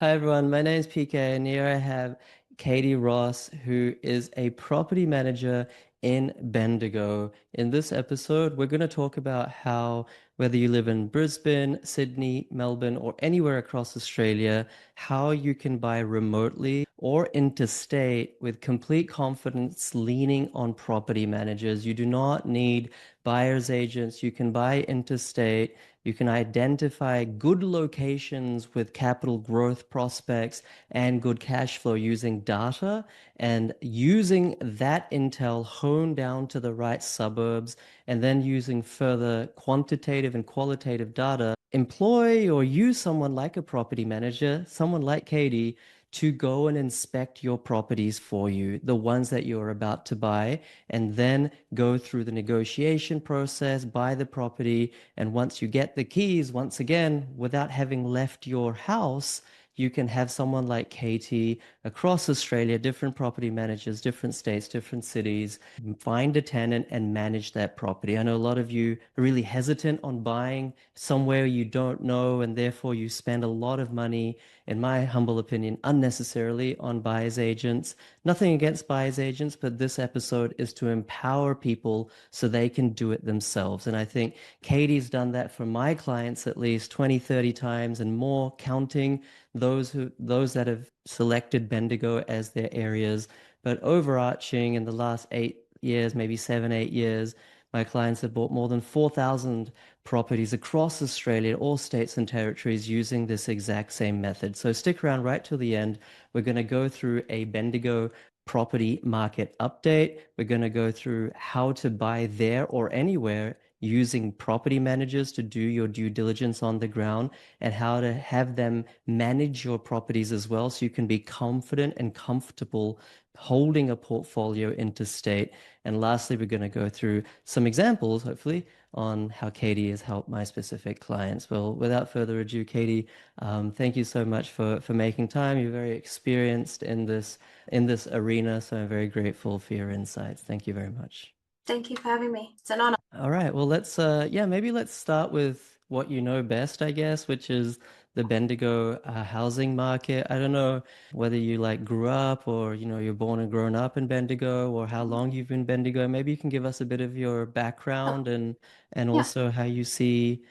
Hi everyone, my name is PK and here I have Katie Ross, who is a property manager in Bendigo. In this episode, we're going to talk about how whether you live in Brisbane, Sydney, Melbourne, or anywhere across Australia, how you can buy remotely or interstate with complete confidence, leaning on property managers. You do not need buyer's agents. You can buy interstate. You can identify good locations with capital growth prospects and good cash flow using data, and using that intel honed down to the right suburbs, and then using further quantitative and qualitative data, employ or use someone like a property manager, someone like Katie, to go and inspect your properties for you, the ones that you're about to buy, and then go through the negotiation process, buy the property, and once you get the keys, once again, without having left your house, you can have someone like Katie across Australia, different property managers, different states, different cities, find a tenant and manage that property. I know a lot of you are really hesitant on buying somewhere you don't know, and therefore you spend a lot of money, in my humble opinion, unnecessarily on buyer's agents. Nothing against buyer's agents, but this episode is to empower people so they can do it themselves. And I think Katie's done that for my clients at least 20, 30 times and more, counting those that have selected Bendigo as their areas. But overarching in the last 8 years, maybe 7, 8 years, my clients have bought more than 4,000 properties across Australia, all states and territories, using this exact same method. So stick around right till the end. We're going to go through a Bendigo property market update. We're going to go through how to buy there or anywhere using property managers to do your due diligence on the ground, and how to have them manage your properties as well so you can be confident and comfortable holding a portfolio interstate. And lastly, we're going to go through some examples, hopefully, on how Katie has helped my specific clients. Well, without further ado, Katie, thank you so much for making time. You're very experienced in this arena, so I'm very grateful for your insights. Thank you very much. Thank you for having me. It's an honor. All right, well, maybe let's start with what you know best, I guess, which is the Bendigo housing market. I don't know whether you like grew up, or you're born and grown up in Bendigo, or how long you've been in Bendigo. Maybe you can give us a bit of your Oh, background, and yeah. also how you see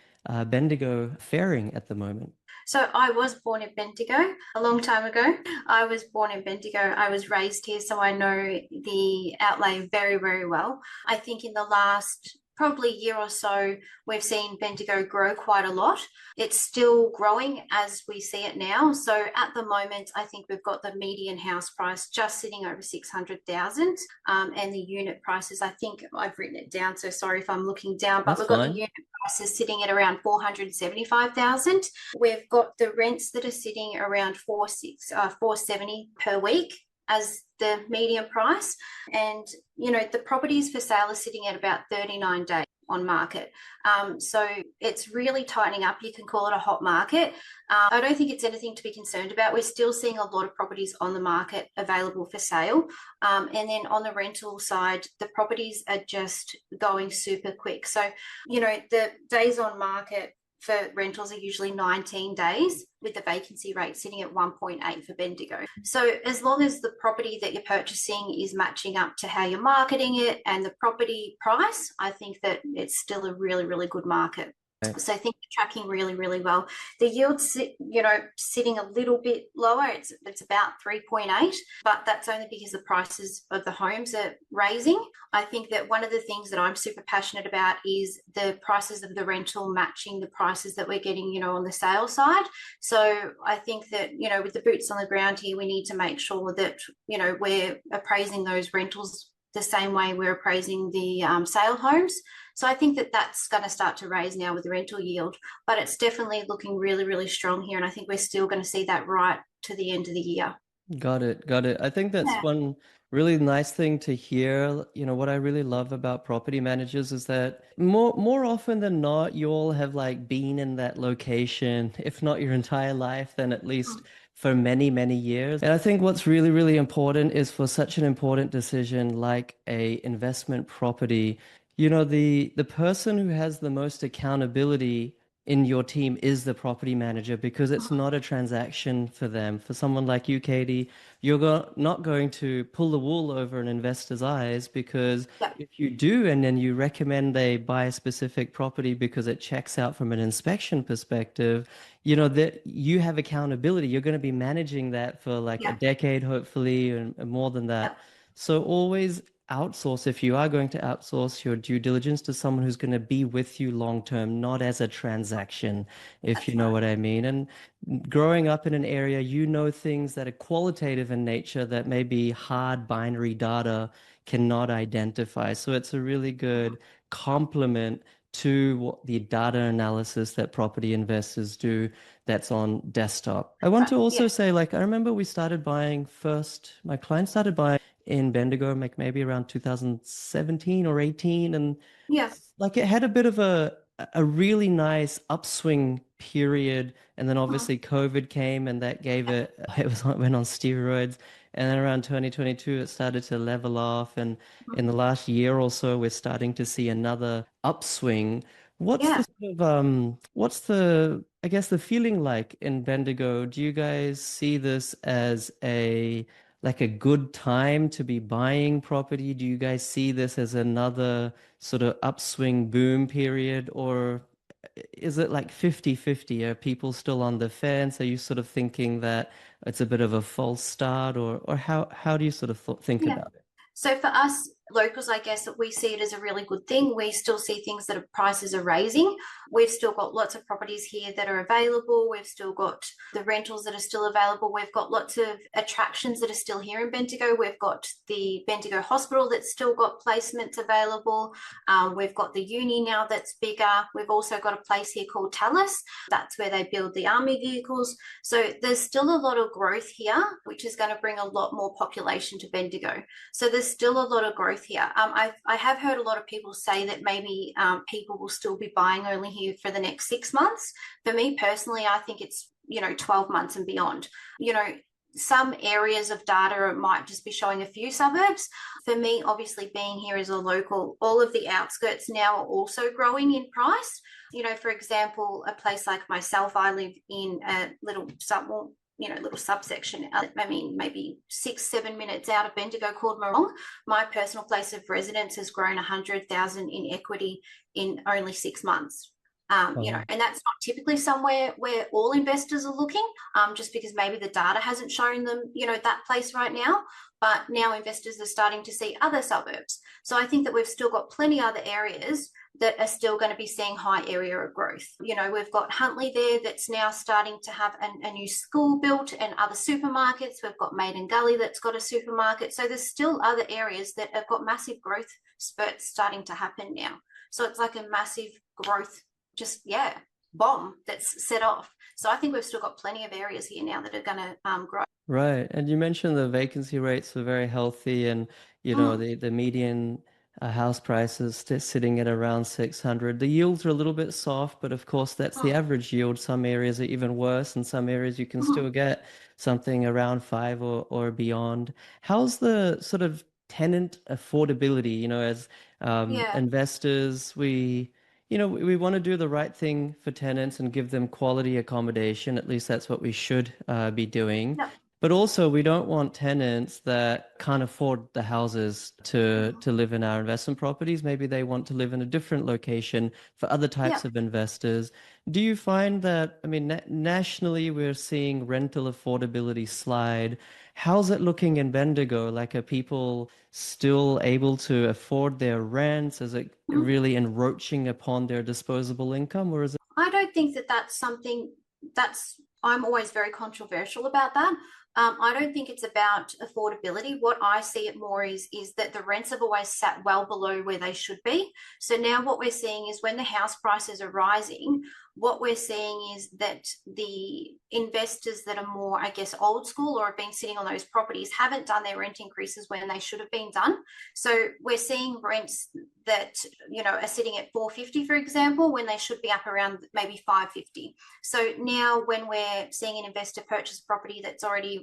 Bendigo faring at the moment. So I was born in Bendigo a long time ago. I was born in Bendigo. I was raised here, so I know the outlay very, very well. I think in the last probably year or so, we've seen Bendigo grow quite a lot. It's still growing as we see it now. So at the moment, I think we've got the median house price just sitting over 600,000, and the unit prices, I think I've written it down. So sorry if I'm looking down, but That's we've got the fine. unit prices sitting at around 475,000. We've got the rents that are sitting around 470 per week as the median price. And, the properties for sale are sitting at about 39 days on market. So it's really tightening up. You can call it a hot market. I don't think it's anything to be concerned about. We're still seeing a lot of properties on the market available for sale. And then on the rental side, the properties are just going super quick. So, the days on market for rentals are usually 19 days, with the vacancy rate sitting at 1.8 for Bendigo. So as long as the property that you're purchasing is matching up to how you're marketing it and the property price, I think that it's still a really, really good market. Right. So I think you're tracking really, really well. The yield's sitting a little bit lower. It's about 3.8, but that's only because the prices of the homes are raising. I think that one of the things that I'm super passionate about is the prices of the rental matching the prices that we're getting, on the sale side. So I think that, with the boots on the ground here, we need to make sure that, we're appraising those rentals the same way we're appraising the sale homes. So I think that that's going to start to raise now with the rental yield, but it's definitely looking really, really strong here. And I think we're still going to see that right to the end of the year. Got it. Got it. I think that's Yeah. one really nice thing to hear. What I really love about property managers is that more often than not, you all have like been in that location, if not your entire life, then at least for many, many years. And I think what's really, really important is for such an important decision like a investment property, the person who has the most accountability in your team is the property manager, because it's not a transaction for them. For someone like you, Katie, not going to pull the wool over an investor's eyes, because Yeah, if you do and then you recommend they buy a specific property because it checks out from an inspection perspective, that you have accountability. You're going to be managing that for like a yeah, decade, hopefully, and more than yeah, that. So always outsource, if you are going to outsource your due diligence, to someone who's going to be with you long term, not as a transaction, if you that's know right. what I mean. And growing up in an area, things that are qualitative in nature that maybe hard binary data cannot identify. So it's a really good complement to what the data analysis that property investors do that's on desktop. I want Right. to also Yeah. say, like, I remember we started buying first, my client started buying in Bendigo, like maybe around 2017 or 18. And Yeah. like it had a bit of a really nice upswing period. And then Mhm. obviously COVID came and that gave went on steroids. And then around 2022, it started to level off. And Mhm. in the last year or so, we're starting to see another upswing. Yeah. What's the, I guess, the feeling like in Bendigo? Do you guys see this as like a good time to be buying property? Do you guys see this as another sort of upswing boom period, or is it like 50-50? Are people still on the fence? Are you sort of thinking that it's a bit of a false start, or how do you sort of think Yeah. about it? So for us locals, I guess that we see it as a really good thing. We still see things that prices are raising. We've still got lots of properties here that are available. We've still got the rentals that are still available. We've got lots of attractions that are still here in Bendigo. We've got the Bendigo Hospital that's still got placements available. We've got the uni now that's bigger. We've also got a place here called Tallis. That's where they build the army vehicles. So there's still a lot of growth here, which is going to bring a lot more population to Bendigo. So there's still a lot of growth here. I have heard a lot of people say that maybe people will still be buying only here for the next 6 months. For me personally, I think it's 12 months and beyond. Some areas of data might just be showing a few suburbs. For me, obviously being here as a local, all of the outskirts now are also growing in price. For example, a place like myself, I live in a little little subsection. I mean, maybe 6-7 minutes out of Bendigo called Morong. My personal place of residence has grown 100,000 in equity in only 6 months. Wow. And that's not typically somewhere where all investors are looking, just because maybe the data hasn't shown them, that place right now. But now investors are starting to see other suburbs. So I think that we've still got plenty other areas that are still going to be seeing high area of growth. We've got Huntley there that's now starting to have a new school built and other supermarkets. We've got Maiden Gully that's got a supermarket. So there's still other areas that have got massive growth spurts starting to happen now. So it's like a massive growth, bomb that's set off. So I think we've still got plenty of areas here now that are going to grow. Right. And you mentioned the vacancy rates were very healthy, and Mm, the median house prices sitting at around 600. The yields are a little bit soft, but of course that's the mm, average yield. Some areas are even worse, and some areas you can mm. still get something around five or beyond. How's the sort of tenant affordability? As Yeah. investors, we want to do the right thing for tenants and give them quality accommodation. At least that's what we should be doing. Yep. But also, we don't want tenants that can't afford the houses to live in our investment properties. Maybe they want to live in a different location for other types Yep. of investors. Do you find that, I mean, nationally, we're seeing rental affordability slide. How's it looking in Bendigo? Like, are people still able to afford their rents? Is it Mm. really encroaching upon their disposable income, or is it? I don't think that that's something I'm always very controversial about that. I don't think it's about affordability. What I see it more is that the rents have always sat well below where they should be. So now what we're seeing is when the house prices are rising, what we're seeing is that the investors that are more, I guess, old school or have been sitting on those properties haven't done their rent increases when they should have been done. So we're seeing rents that, are sitting at $450, for example, when they should be up around maybe $550. So now when we're seeing an investor purchase a property that's already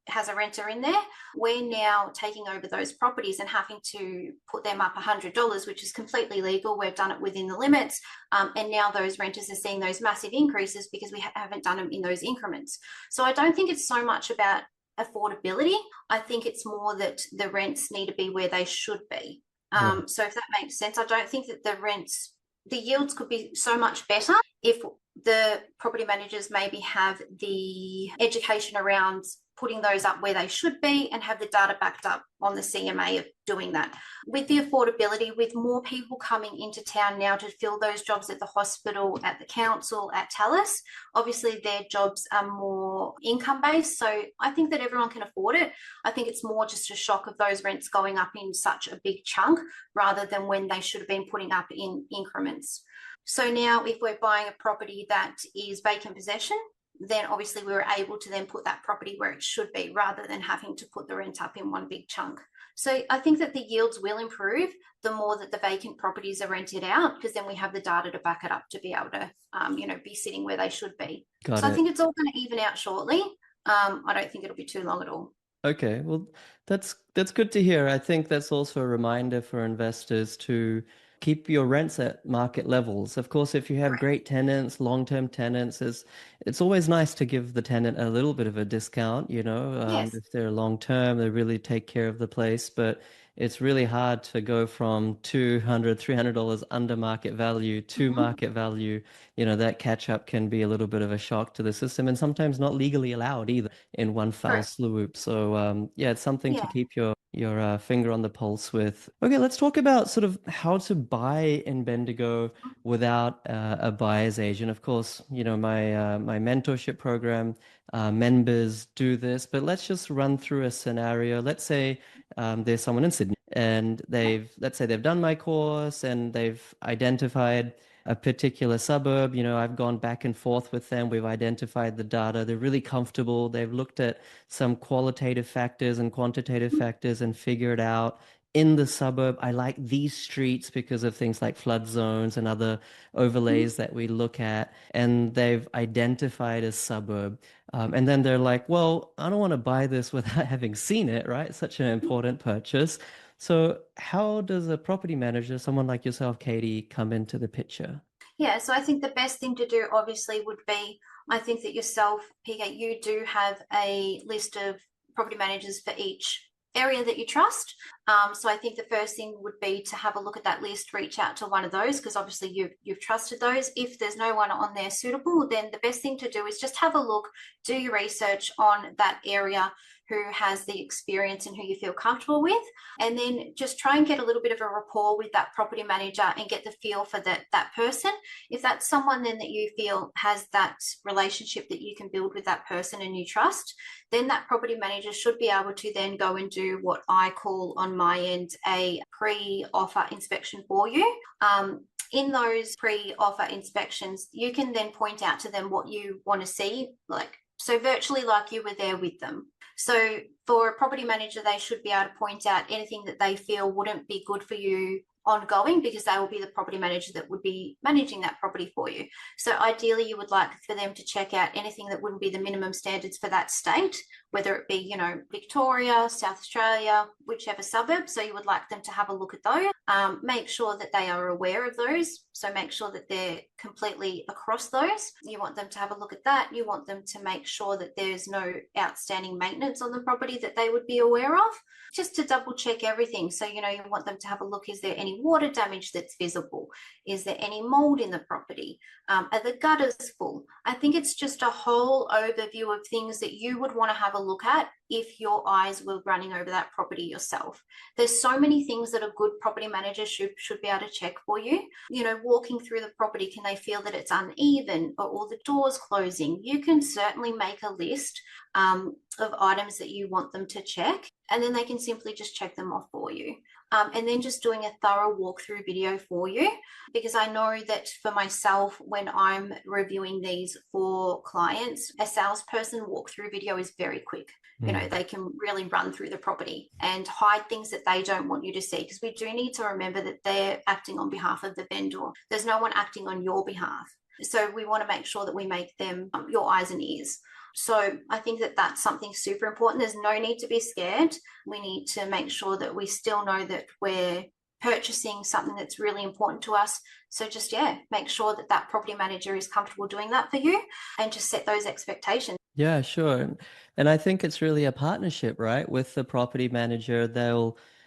has a renter in there, we're now taking over those properties and having to put them up $100, which is completely legal. We've done it within the limits. And now those renters are seeing those massive increases because we haven't done them in those increments. So I don't think it's so much about affordability. I think it's more that the rents need to be where they should be. Right. So if that makes sense, I don't think that the yields could be so much better if the property managers maybe have the education around putting those up where they should be and have the data backed up on the CMA of doing that. With the affordability, with more people coming into town now to fill those jobs at the hospital, at the council, at TELUS, obviously their jobs are more income based. So I think that everyone can afford it. I think it's more just a shock of those rents going up in such a big chunk rather than when they should have been putting up in increments. So now if we're buying a property that is vacant possession, then obviously we were able to then put that property where it should be rather than having to put the rent up in one big chunk. So I think that the yields will improve the more that the vacant properties are rented out, because then we have the data to back it up to be able to, be sitting where they should be. Got So I it. think it's all going to even out shortly. I don't think it'll be too long at all. Okay, well, that's good to hear. I think that's also a reminder for investors to keep your rents at market levels. Of course, if you have Correct. great tenants, long-term tenants, it's always nice to give the tenant a little bit of a discount, Yes. if they're long-term, they really take care of the place. But it's really hard to go from $200, $300 under market value to Mm-hmm. market value. That catch up can be a little bit of a shock to the system and sometimes not legally allowed either in one foul Correct. swoop. So yeah, it's something to Yeah. keep your finger on the pulse with. Okay, let's talk about sort of how to buy in Bendigo without a buyer's agent. Of course, my mentorship program members do this, but let's just run through a scenario. Let's say there's someone in Sydney and let's say they've done my course and they've identified a particular suburb. I've gone back and forth with them. We've identified the data. They're really comfortable. They've looked at some qualitative factors and quantitative factors and figured out in the suburb, I like these streets because of things like flood zones and other overlays that we look at. And they've identified a suburb. And then they're like, well, I don't want to buy this without having seen it, right? Such an important purchase. So, how does a property manager, someone like yourself, Katie, come into the picture? Yeah, so I think the best thing to do obviously would be, I think that yourself, PK, you do have a list of property managers for each area that you trust. So I think the first thing would be to have a look at that list, reach out to one of those, because obviously you've trusted those. If there's no one on there suitable, then the best thing to do is just have a look, do your research on that area, who has the experience and who you feel comfortable with, and then just try and get a little bit of a rapport with that property manager and get the feel for that person. If that's someone then that you feel has that relationship that you can build with that person and you trust, then that property manager should be able to then go and do what I call on my end a pre-offer inspection for you. In those pre-offer inspections, you can then point out to them what you want to see, so virtually like you were there with them. So for a property manager, they should be able to point out anything that they feel wouldn't be good for you ongoing, because they will be the property manager that would be managing that property for you. So ideally you would like for them to check out anything that wouldn't be the minimum standards for that state, whether it be, Victoria, South Australia, whichever suburb. So you would like them to have a look at those. Make sure that they are aware of those. So make sure that they're completely across those. You want them to have a look at that. You want them to make sure that there's no outstanding maintenance on the property that they would be aware of, just to double check everything. So, you want them to have a look, is there any water damage that's visible? Is there any mold in the property? Are the gutters full? I think it's just a whole overview of things that you would want to have a look at if your eyes were running over that property yourself. There's so many things that a good property manager should be able to check for you. Walking through the property, can they feel that it's uneven or all the doors closing? You can certainly make a list of items that you want them to check. and then they can simply just check them off for you. And then just doing a thorough walkthrough video for you, because I know that for myself, when I'm reviewing these for clients, a salesperson walkthrough video is very quick. You know, they can really run through the property and hide things that they don't want you to see, because we do need to remember that they're acting on behalf of the vendor. There's no one acting on your behalf. So we want to make sure that we make them your eyes and ears. So I think that that's something super important. There's no need to be scared. We need to make sure that we still know that we're purchasing something that's really important to us. So just, make sure that that property manager is comfortable doing that for you, and just set those expectations. Yeah, sure. And I think it's really a partnership, right? With the property manager,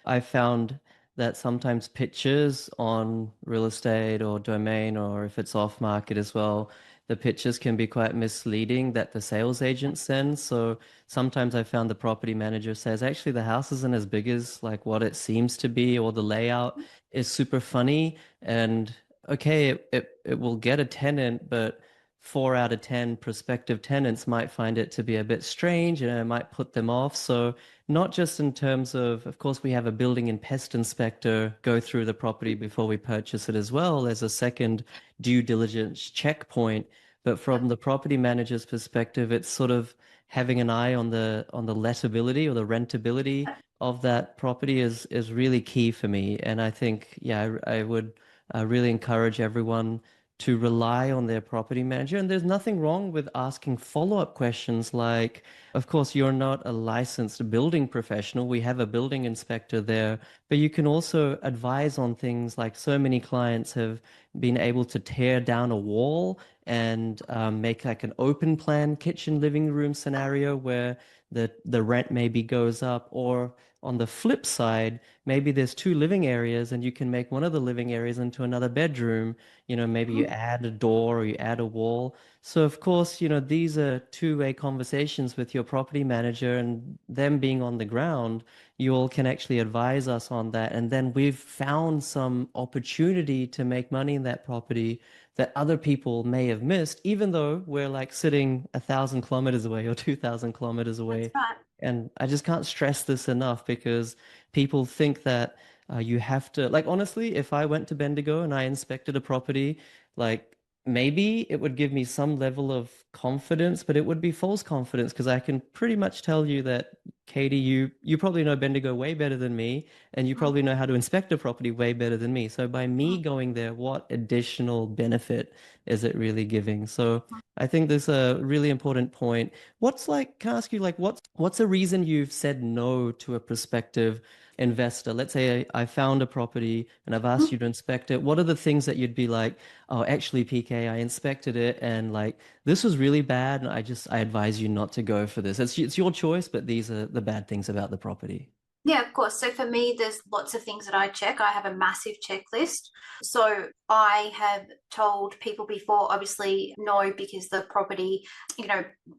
I found that sometimes pictures on real estate or domain, or if it's off market as well, the pictures can be quite misleading that the sales agent sends. So sometimes I found the property manager says, actually, the house isn't as big as like what it seems to be, or the layout is super funny. And okay, it will get a tenant, but 4 out of 10 prospective tenants might find it to be a bit strange and it might put them off. So not just in terms of course, we have a building and pest inspector go through the property before we purchase it as well as a second due diligence checkpoint. But from the property manager's perspective, it's sort of having an eye on the lettability or the rentability of that property is really key for me. And I think, I would really encourage everyone to rely on their property manager. And there's nothing wrong with asking follow-up questions like, of course, you're not a licensed building professional. We have a building inspector there, but you can also advise on things like so many clients have been able to tear down a wall and make like an open plan kitchen living room scenario where the rent maybe goes up. Or on the flip side, maybe there's two living areas and you can make one of the living areas into another bedroom. Maybe you add a door or you add a wall. So of course, these are two-way conversations with your property manager, and them being on the ground, you all can actually advise us on that. And then we've found some opportunity to make money in that property that other people may have missed, even though we're like sitting 1,000 kilometers away or 2,000 kilometers That's away. right. And I just can't stress this enough, because people think that you have to, like, honestly, if I went to Bendigo and I inspected a property, like, maybe it would give me some level of confidence, but it would be false confidence, because I can pretty much tell you that, Katie, you probably know Bendigo way better than me, and you probably know how to inspect a property way better than me. So by me going there, what additional benefit is it really giving? So I think there's a really important point. Can I ask you, like, what's a reason you've said no to a prospective investor? Let's say I found a property and I've asked you to inspect it. What are the things that you'd be like, oh, actually, PK, I inspected it and like this was really bad, and I advise you not to go for this. It's your choice, but these are the bad things about the property. Yeah, of course. So for me, there's lots of things that I check. I have a massive checklist. So I have told people before, obviously, no, because the property,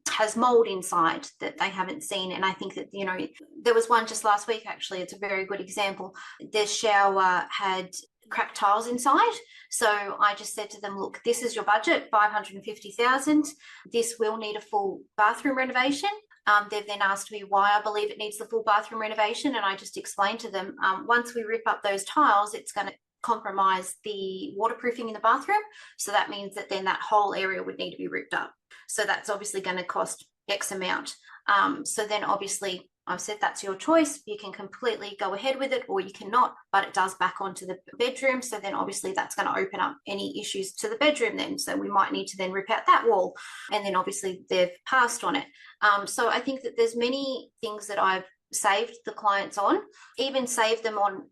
has mold inside that they haven't seen. And I think that, there was one just last week, actually. It's a very good example. The shower had cracked tiles inside. So I just said to them, look, this is your budget, 550,000. This will need a full bathroom renovation. They've then asked me why I believe it needs the full bathroom renovation, and I just explained to them, once we rip up those tiles, it's going to compromise the waterproofing in the bathroom. So that means that then that whole area would need to be ripped up. So that's obviously going to cost X amount. So then obviously I've said that's your choice. You can completely go ahead with it or you cannot, but it does back onto the bedroom. So then obviously that's going to open up any issues to the bedroom then. So we might need to then rip out that wall, and then obviously they've passed on it. So I think that there's many things that I've saved the clients on, even saved them on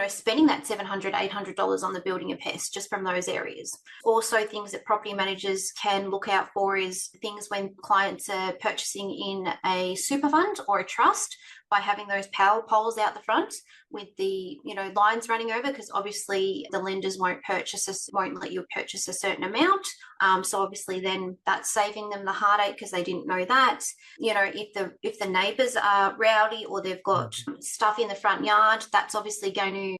spending that $700, $800 on the building and pest just from those areas. Also, things that property managers can look out for is things when clients are purchasing in a super fund or a trust, by having those power poles out the front with the lines running over, because obviously the lenders won't let you purchase a certain amount. So obviously then that's saving them the heartache, because they didn't know that. If the neighbors are rowdy or they've got stuff in the front yard, that's obviously going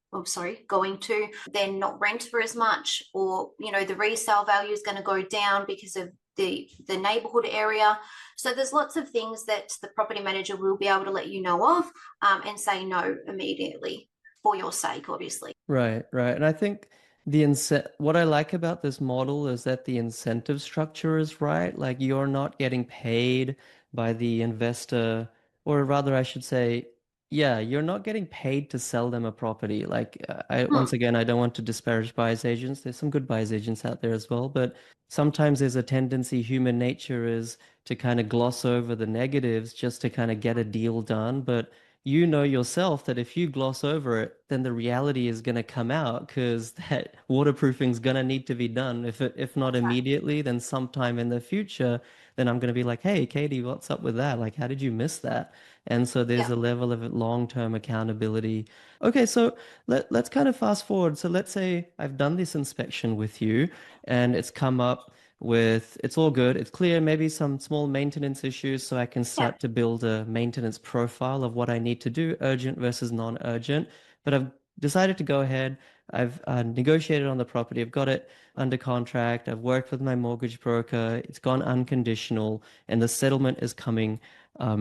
to then not rent for as much, or the resale value is going to go down because of the neighborhood area. So there's lots of things that the property manager will be able to let you know of, and say no immediately for your sake, obviously. Right, right. And I think what I like about this model is that the incentive structure is right. Like you're not getting paid by the investor, or rather I should say, yeah, you're not getting paid to sell them a property. Like once Hmm. again, I don't want to disparage buyer's agents. There's some good buyer's agents out there as well, but sometimes there's a tendency, human nature is to kind of gloss over the negatives just to kind of get a deal done. But you know yourself that if you gloss over it, then the reality is going to come out because that waterproofing is going to need to be done. If not That's right. immediately, then sometime in the future, then I'm going to be like, hey, Katie, what's up with that? Like, how did you miss that? And so there's Yeah. a level of long-term accountability. Okay, so let's kind of fast forward. So let's say I've done this inspection with you and it's come up with it's all good, it's clear, maybe some small maintenance issues, so I can Yeah. start to build a maintenance profile of what I need to do, urgent versus non-urgent. But I've decided to go ahead. I've negotiated on the property. I've got it under contract. I've worked with my mortgage broker. It's gone unconditional, and the settlement is coming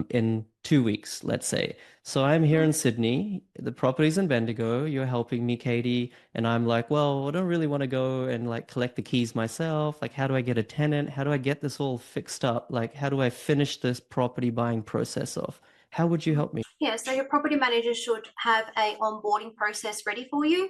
in 2 weeks, let's say. So I'm here in Sydney. The property's in Bendigo. You're helping me, Katie. And I'm like, well, I don't really want to go and like collect the keys myself. Like, how do I get a tenant? How do I get this all fixed up? Like, how do I finish this property buying process off? How would you help me? Yeah, so your property manager should have a onboarding process ready for you.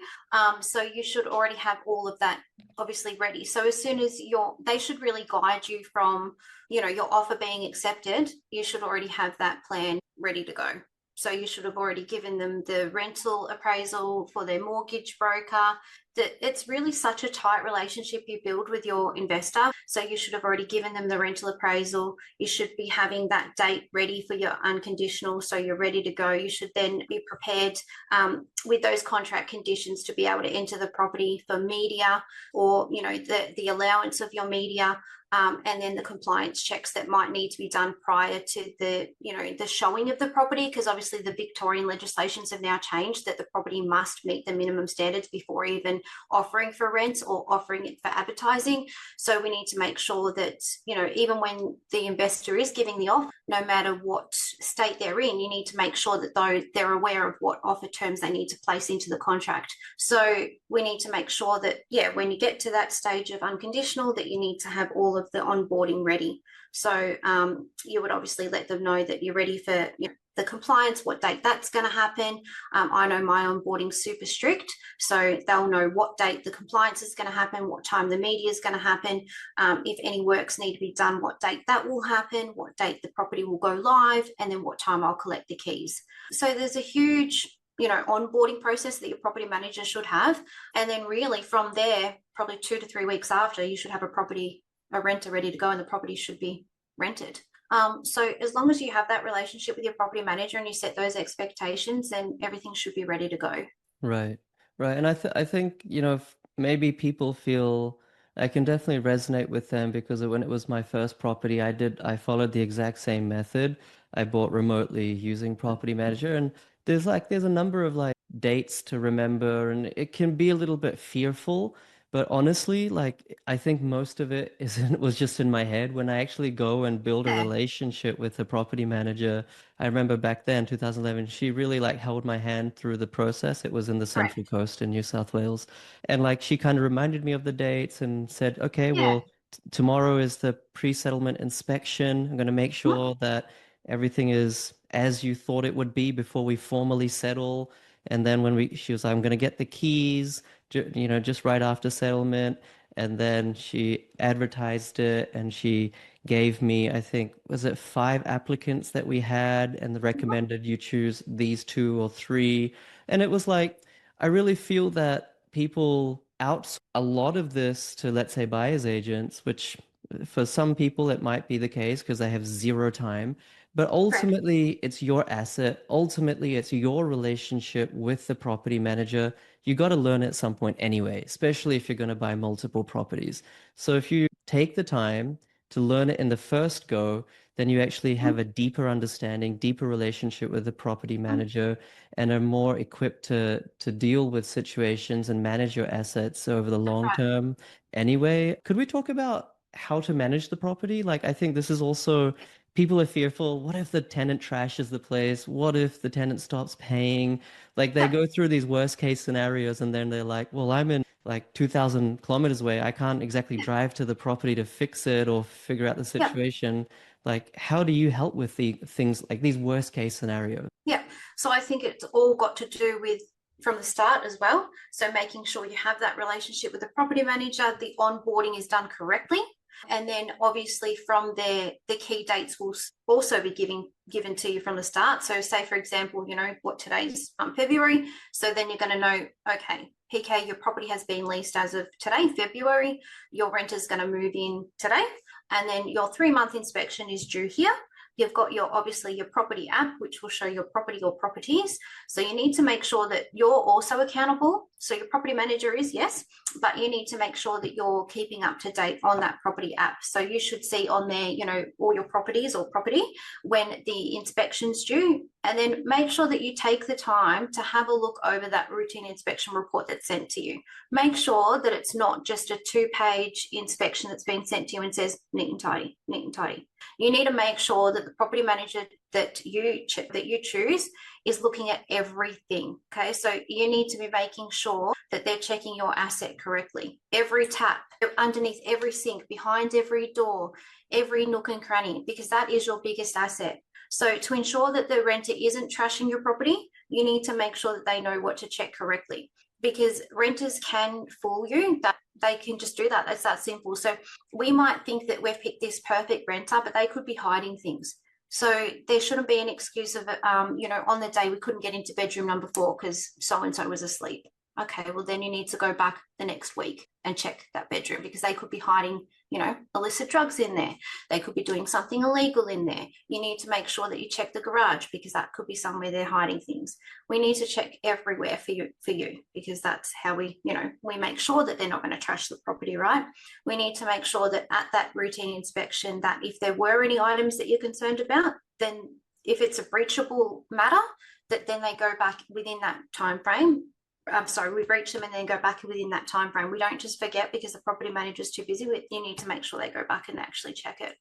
So you should already have all of that obviously ready. So as soon as they should really guide you from, your offer being accepted. You should already have that plan ready to go. So you should have already given them the rental appraisal for their mortgage broker. That it's really such a tight relationship you build with your investor. So you should have already given them the rental appraisal. You should be having that date ready for your unconditional, so you're ready to go. You should then be prepared with those contract conditions to be able to enter the property for media, or the allowance of your media. And then the compliance checks that might need to be done prior to the showing of the property, because obviously the Victorian legislations have now changed that the property must meet the minimum standards before even offering for rent or offering it for advertising. So we need to make sure that, even when the investor is giving the offer, no matter what state they're in, you need to make sure that they're aware of what offer terms they need to place into the contract. So we need to make sure that, when you get to that stage of unconditional, that you need to have all of the onboarding ready. So you would obviously let them know that you're ready for the compliance, what date that's going to happen. I know my onboarding's super strict, so they'll know what date the compliance is going to happen, what time the media is going to happen, if any works need to be done, what date that will happen, what date the property will go live, and then what time I'll collect the keys. So there's a huge onboarding process that your property manager should have. And then really from there, probably 2 to 3 weeks after, you should have a renter ready to go, and the property should be rented. So as long as you have that relationship with your property manager and you set those expectations, then everything should be ready to go. Right, right. And I think, if maybe people feel I can definitely resonate with them because when it was my first property, I followed the exact same method. I bought remotely using Property Manager, and there's a number of like dates to remember, and it can be a little bit fearful. But honestly, like I think most of it was just in my head. When I actually go and build a Yeah, relationship with the property manager, I remember back then, 2011, she really like held my hand through the process. It was in the Central correct. Coast in New South Wales. And like she kind of reminded me of the dates and said, okay, Yeah. well, tomorrow is the pre-settlement inspection. I'm going to make Mhm. sure that everything is as you thought it would be before we formally settle. And then she was like, I'm going to get the keys, just right after settlement. And then she advertised it and she gave me, I think, was it 5 applicants that we had, and recommended you choose these 2 or 3. And it was like, I really feel that people outsource a lot of this to, let's say, buyer's agents, which for some people it might be the case because they have zero time. But Correct. ultimately, it's your asset. Ultimately, it's your relationship with the property manager. You got to learn at some point anyway, especially if you're going to buy multiple properties. So if you take the time to learn it in the first go, then you actually have a deeper understanding, deeper relationship with the property Mhm. manager, and are more equipped to deal with situations and manage your assets over the That's long right. term. Anyway, could we talk about? how to manage the property. Like, I think this is also people are fearful. What if the tenant trashes the place? What if the tenant stops paying? Like, they Yeah, go through these worst case scenarios and then they're like, well, I'm in like 2,000 kilometers away. I can't exactly drive to the property to fix it or figure out the yeah, situation. Like, how do you help with the things like these worst case scenarios? yeah. So I think it's all got to do with from the start as well. So making sure you have that relationship with the property manager, the onboarding is done correctly. And then obviously from there, the key dates will also be given to you from the start. So say, for example, what today's February. So then you're going to know, okay, PK, your property has been leased as of today, February. Your renter's going to move in today. And then your 3-month inspection is due here. You've got obviously your property app, which will show your property or properties. So you need to make sure that you're also accountable. So your property manager is, yes, but you need to make sure that you're keeping up to date on that property app. So you should see on there, all your properties or property when the inspection's due. And then make sure that you take the time to have a look over that routine inspection report that's sent to you. Make sure that it's not just a 2-page inspection that's been sent to you and says neat and tidy, neat and tidy. You need to make sure that the property manager that you choose is looking at everything. Okay, so you need to be making sure that they're checking your asset correctly. Every tap, underneath every sink, behind every door, every nook and cranny, because that is your biggest asset. So to ensure that the renter isn't trashing your property, you need to make sure that they know what to check correctly, because renters can fool you. That they can just do that. That's that simple. So we might think that we've picked this perfect renter, but they could be hiding things. So there shouldn't be an excuse of, on the day we couldn't get into bedroom number 4 because so-and-so was asleep. Okay, well then you need to go back the next week and check that bedroom, because they could be hiding, illicit drugs in there. They could be doing something illegal in there. You need to make sure that you check the garage, because that could be somewhere they're hiding things. We need to check everywhere for you, because that's how we make sure that they're not going to trash the property, right? We need to make sure that at that routine inspection, that if there were any items that you're concerned about, then if it's a breachable matter, that then they go back within that time frame. We breach them and then go back within that time frame. We don't just forget because the property manager is too busy. You need to make sure they go back and actually check it,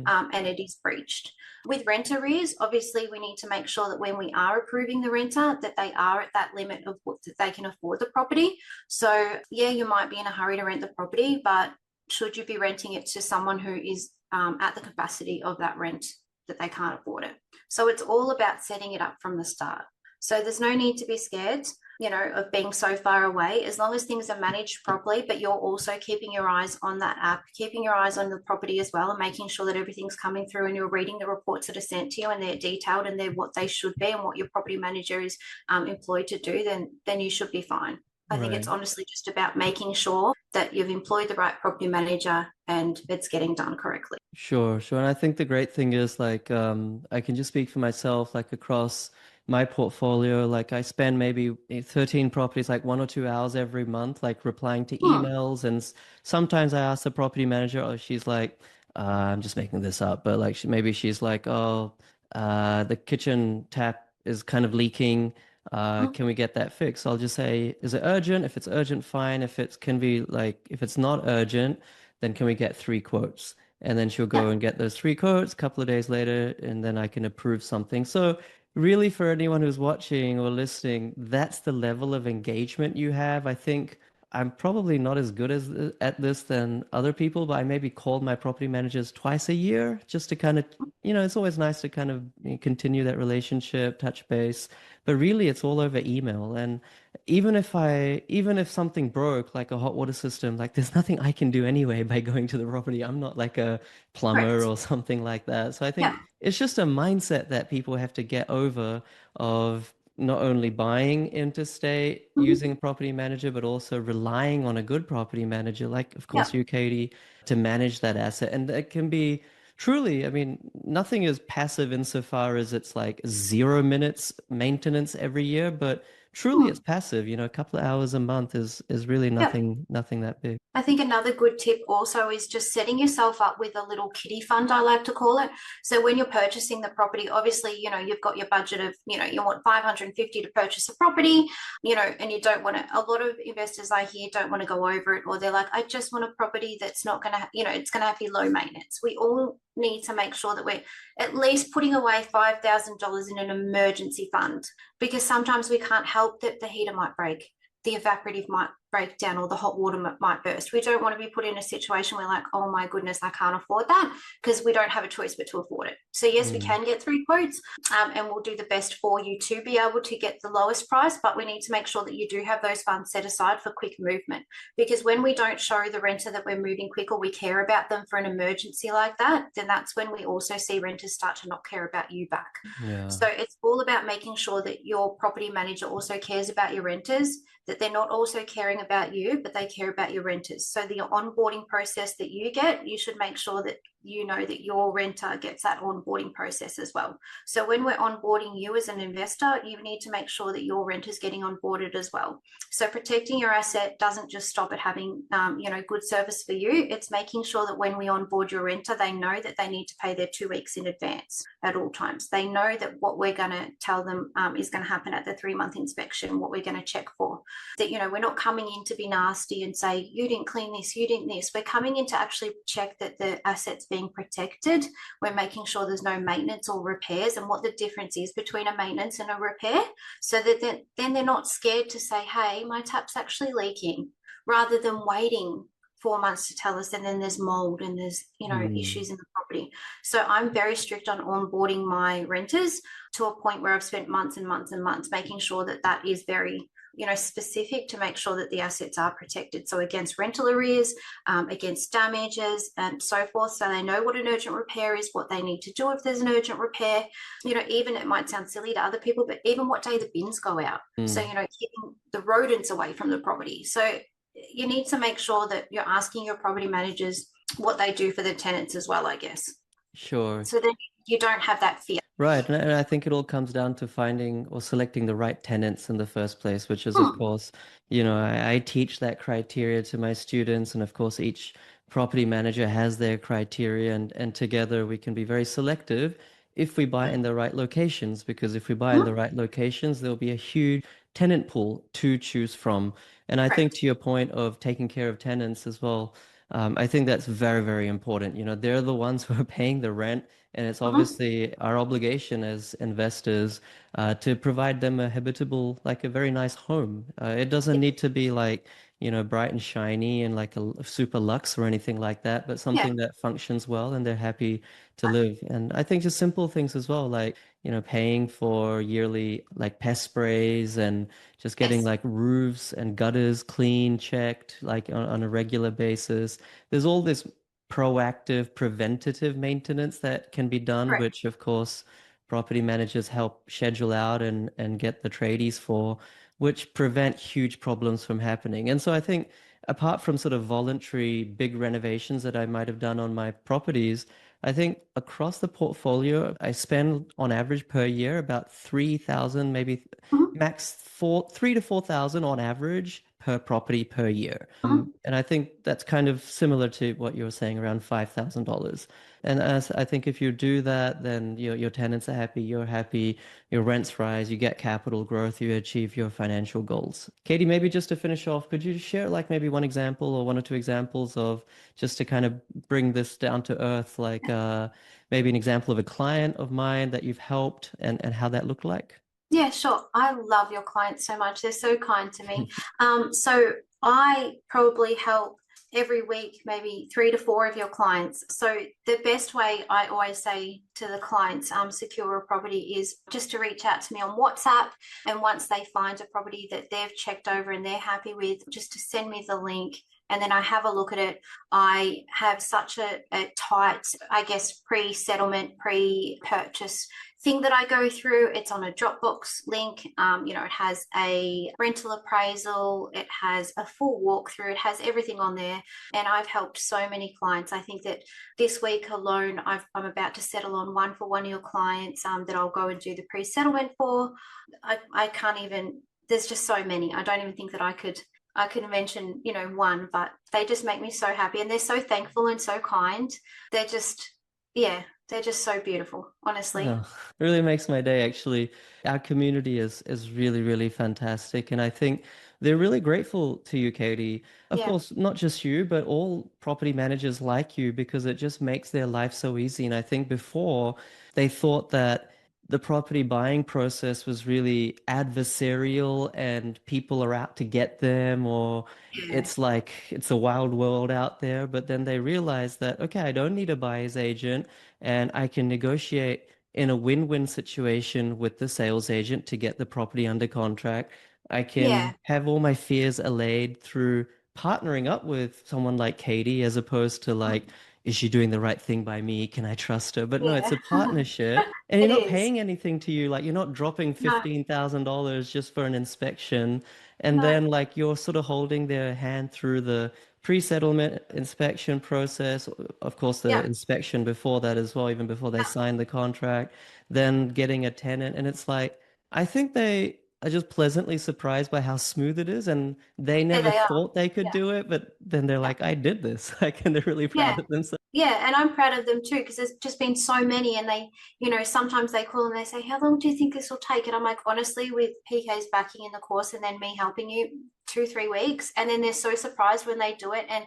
and it is breached. With rent arrears, obviously we need to make sure that when we are approving the renter, that they are at that limit of what that they can afford the property. So yeah, you might be in a hurry to rent the property, but should you be renting it to someone who is at the capacity of that rent, that they can't afford it? So it's all about setting it up from the start. So there's no need to be scared, of being so far away, as long as things are managed properly, but you're also keeping your eyes on that app, keeping your eyes on the property as well, and making sure that everything's coming through and you're reading the reports that are sent to you and they're detailed and they're what they should be and what your property manager is employed to do, then you should be fine. I think it's Right. honestly just about making sure that you've employed the right property manager and it's getting done correctly. Sure, sure. And I think the great thing is like I can just speak for myself, like across my portfolio, like I spend maybe 13 properties, like 1 or 2 hours every month, like replying to Hmm. emails. And sometimes I ask the property manager, or she's like, I'm just making this up, but like maybe she's like, oh, the kitchen tap is kind of leaking. Hmm. Can we get that fixed? I'll just say, is it urgent? If it's urgent, fine. If it can be like, if it's not urgent, then can we get 3 quotes? And then she'll Yeah. go and get those 3 quotes a couple of days later, and then I can approve something. So really, for anyone who's watching or listening, that's the level of engagement you have. I think I'm probably not as good as at this than other people, but I maybe called my property managers twice a year just to kind of, it's always nice to kind of continue that relationship, touch base. But really, it's all over email. And even if something broke, like a hot water system, like there's nothing I can do anyway by going to the property. I'm not like a plumber Correct. or something like that. So I think Yeah. it's just a mindset that people have to get over of not only buying interstate Mhm. using a property manager, but also relying on a good property manager, like of Yeah. course you, Katie, to manage that asset. And it can be truly, I mean, nothing is passive insofar as it's like 0 minutes maintenance every year, but truly it's passive. A couple of hours a month is really Yep. nothing that big. I think another good tip also is just setting yourself up with a little kitty fund, I like to call it. So when you're purchasing the property, obviously, you've got your budget of, you want 550 to purchase a property, and you don't want to, a lot of investors I hear don't want to go over it, or they're like, I just want a property that's not going to, it's going to have to be low maintenance. We all need to make sure that we're at least putting away $5,000 in an emergency fund, because sometimes we can't help that the heater might break, the evaporative might break down, or the hot water might burst. We don't want to be put in a situation where like, oh my goodness, I can't afford that, because we don't have a choice but to afford it. So yes, we can get 3 quotes, and we'll do the best for you to be able to get the lowest price, but we need to make sure that you do have those funds set aside for quick movement, because when we don't show the renter that we're moving quick, or we care about them for an emergency like that, then that's when we also see renters start to not care about you back. Yeah. So it's all about making sure that your property manager also cares about your renters, that they're not also caring about you, but they care about your renters. So the onboarding process that you get, you should make sure that you know that your renter gets that onboarding process as well. So when we're onboarding you as an investor, you need to make sure that your renter's getting onboarded as well. So protecting your asset doesn't just stop at having good service for you. It's making sure that when we onboard your renter, they know that they need to pay their 2 weeks in advance at all times. They know that what we're going to tell them is going to happen at the 3-month inspection, what we're going to check for. That, we're not coming in to be nasty and say, you didn't clean this, you didn't this. We're coming in to actually check that the asset's being protected. We're making sure there's no maintenance or repairs, and what the difference is between a maintenance and a repair, so that then they're not scared to say, hey, my tap's actually leaking, rather than waiting 4 months to tell us, and then there's mold and there's issues in the property. So I'm very strict on onboarding my renters to a point where I've spent months and months and months making sure that that is very specific, to make sure that the assets are protected. So against rental arrears, against damages and so forth. So they know what an urgent repair is, what they need to do if there's an urgent repair. Even it might sound silly to other people, but even what day the bins go out. So, keeping the rodents away from the property. So you need to make sure that you're asking your property managers what they do for the tenants as well, I guess. Sure. So then you don't have that fear. Right. And I think it all comes down to finding or selecting the right tenants in the first place, which is, of course, I teach that criteria to my students. And of course, each property manager has their criteria, and together we can be very selective if we buy in the right locations, because if we buy in the right locations, there'll be a huge tenant pool to choose from. And I think Correct. to your point of taking care of tenants as well, I think that's very, very important. They're the ones who are paying the rent, and it's obviously our obligation as investors to provide them a habitable, like a very nice home. It doesn't need to be like, bright and shiny and like a super luxe or anything like that, but Yeah. something that functions well and they're happy to live. And I think just simple things as well, like, paying for yearly like pest sprays, and just getting Yes. like roofs and gutters clean, checked like on a regular basis. There's all this proactive, preventative maintenance that can be done, Correct. which of course property managers help schedule out and get the tradies for, which prevent huge problems from happening. And so I think apart from sort of voluntary big renovations that I might have done on my properties, I think across the portfolio, I spend on average per year about 3,000, maybe max 3 to 4,000 on average per property per year. And I think that's kind of similar to what you were saying, around $5,000. And as I think if you do that, then your tenants are happy, you're happy, your rents rise, you get capital growth, you achieve your financial goals. Katie, maybe just to finish off, could you share like maybe one example or one or two examples of, just to kind of bring this down to earth, like maybe an example of a client of mine that you've helped, and how that looked like? Yeah, sure. I love your clients so much. They're so kind to me. So I probably help every week, maybe 3 to 4 of your clients. So the best way I always say to the clients, secure a property, is just to reach out to me on WhatsApp. And once they find a property that they've checked over and they're happy with, just to send me the link. And then I have a look at it. I have such a tight, I guess, pre-settlement, pre-purchase thing that I go through. It's on a Dropbox link. It has a rental appraisal. It has a full walkthrough. It has everything on there. And I've helped so many clients. I think that this week alone, I'm about to settle on one for one of your clients that I'll go and do the pre-settlement for. I can't even there's just so many. I don't even think that I could mention, one, but they just make me so happy, and they're so thankful and so kind. They're just, yeah, they're just so beautiful, honestly. Oh, it really makes my day actually. Our community is really, really fantastic. And I think they're really grateful to you, Katie. Of Yeah, course, not just you, but all property managers like you because it just makes their life so easy. And I think before they thought that the property buying process was really adversarial and people are out to get them, or yeah, it's like it's a wild world out there. But then they realized that, okay, I don't need a buyer's agent and I can negotiate in a win-win situation with the sales agent to get the property under contract. I yeah, can have all my fears allayed through partnering up with someone like Katie as opposed to like, is she doing the right thing by me? Can I trust her? But no, it's yeah. a partnership and you're It not is. paying anything to you. Like you're not dropping No, $15,000 just for an inspection. And no, then like you're sort of holding their hand through the pre-settlement inspection process, of course, the yeah, inspection before that as well, even before they yeah, sign the contract, then getting a tenant. And it's like, I think they are just pleasantly surprised by how smooth it is. And they yeah, never they are. thought they could Yeah, do it, but then they're yeah. like, I did this. Like, and they're really Yeah. proud of themselves. Yeah, and I'm proud of them too because there's just been so many, and they, sometimes they call and they say, "How long do you think this will take?" And I'm like, honestly, with PK's backing in the course and then me helping you, 2, 3 weeks, and then they're so surprised when they do it. And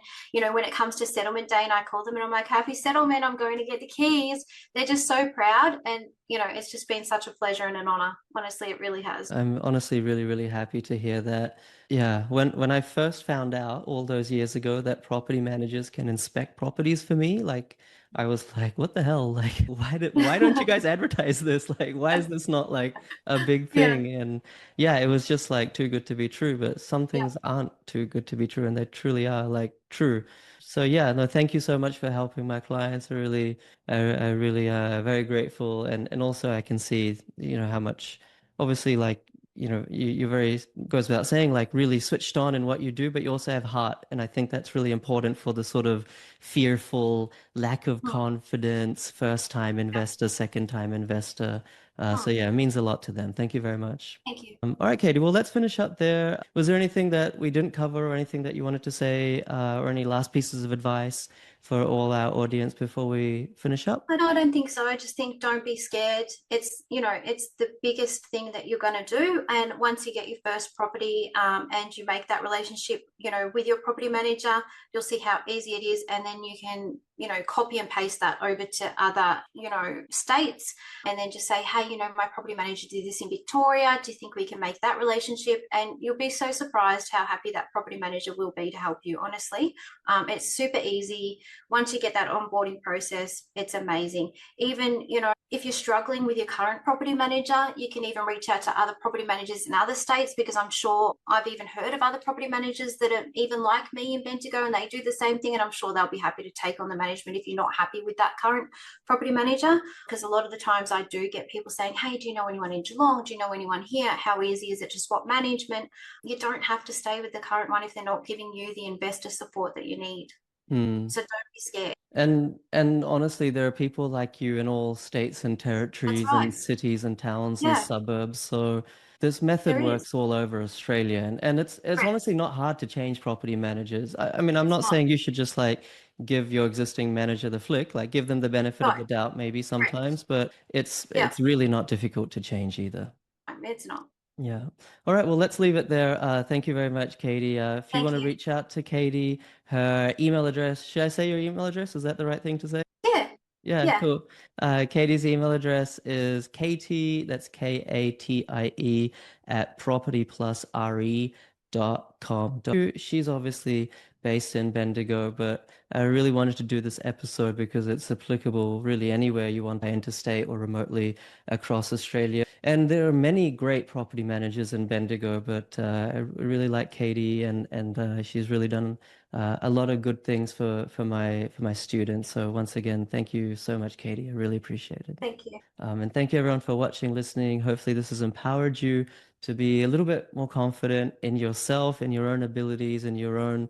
when it comes to settlement day, and I call them and I'm like, "Happy settlement! I'm going to get the keys." They're just so proud, and it's just been such a pleasure and an honor. Honestly, it really has. I'm honestly really, really happy to hear that. Yeah, when I first found out all those years ago that property managers can inspect properties for me, like I was like, what the hell? Like, why don't you guys advertise this? Like, why is this not like a big Yeah, thing? And yeah, it was just like too good to be true, but some yeah. things aren't too good to be true, and they truly are like true. So yeah, no, thank you so much for helping my clients. I really very grateful, and also I can see, how much obviously like you're very goes without saying like really switched on in what you do, but you also have heart, and I think that's really important for the sort of fearful lack of Oh, confidence first time yeah. investor, second time investor. So Oh, yeah, it means a lot to them. Thank you very much. thank you. All right, Katie, well, let's finish up there. Was there anything that we didn't cover or anything that you wanted to say, or any last pieces of advice for all our audience before we finish up? No, I don't think so. I just think don't be scared. It's the biggest thing that you're going to do. And once you get your first property, and you make that relationship, with your property manager, you'll see how easy it is. And then you can, copy and paste that over to other, states, and then just say, hey, my property manager did this in Victoria. Do you think we can make that relationship? And you'll be so surprised how happy that property manager will be to help you, honestly. It's super easy. Once you get that onboarding process, it's amazing. Even, if you're struggling with your current property manager, you can even reach out to other property managers in other states, because I'm sure I've even heard of other property managers that are even like me in Bendigo, and they do the same thing. And I'm sure they'll be happy to take on the management if you're not happy with that current property manager. Because a lot of the times I do get people saying, hey, do you know anyone in Geelong? Do you know anyone here? How easy is it to swap management? You don't have to stay with the current one if they're not giving you the investor support that you need. Hmm. So don't be scared. And honestly, there are people like you in all states and That's territories and right. cities and towns and Yeah, suburbs. So this method there is. works all over Australia. And it's Correct. honestly not hard to change property managers. I mean, I'm It's not not. saying you should just like give your existing manager the flick, like give them the benefit No, of the doubt maybe correct. sometimes, but it's Yeah, it's really not difficult to change either. it's not. Yeah. All right. Well, let's leave it there. Thank you very much, Katie. If you want Thank to you. reach out to Katie, her email address, should I say your email address? Is that the right thing to say? Yeah, Yeah, yeah. cool. Katie's email address is Katie, that's Katie at propertyplusre.com. She's obviously based in Bendigo, but I really wanted to do this episode because it's applicable really anywhere you want to interstate or remotely across Australia. And there are many great property managers in Bendigo, but I really like Katie, and she's really done a lot of good things for my students. So once again, thank you so much, Katie. I really appreciate it. Thank you. And thank you everyone for watching, listening. Hopefully this has empowered you to be a little bit more confident in yourself, in your own abilities, in your own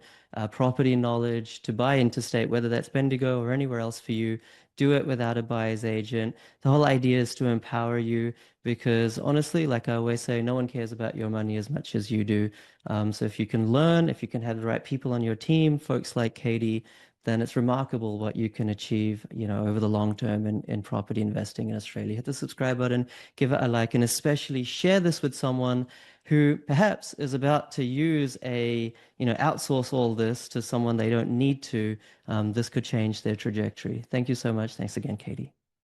property knowledge to buy interstate, whether that's Bendigo or anywhere else for you. do it without a buyer's agent. The whole idea is to empower you because honestly, like I always say, no one cares about your money as much as you do. So if you can learn, if you can have the right people on your team, folks like Katie, then it's remarkable what you can achieve, over the long term in property investing in Australia. Hit the subscribe button, give it a like, and especially share this with someone who perhaps is about to use outsource all this to someone they don't need to. This could change their trajectory. Thank you so much. Thanks again, Katie.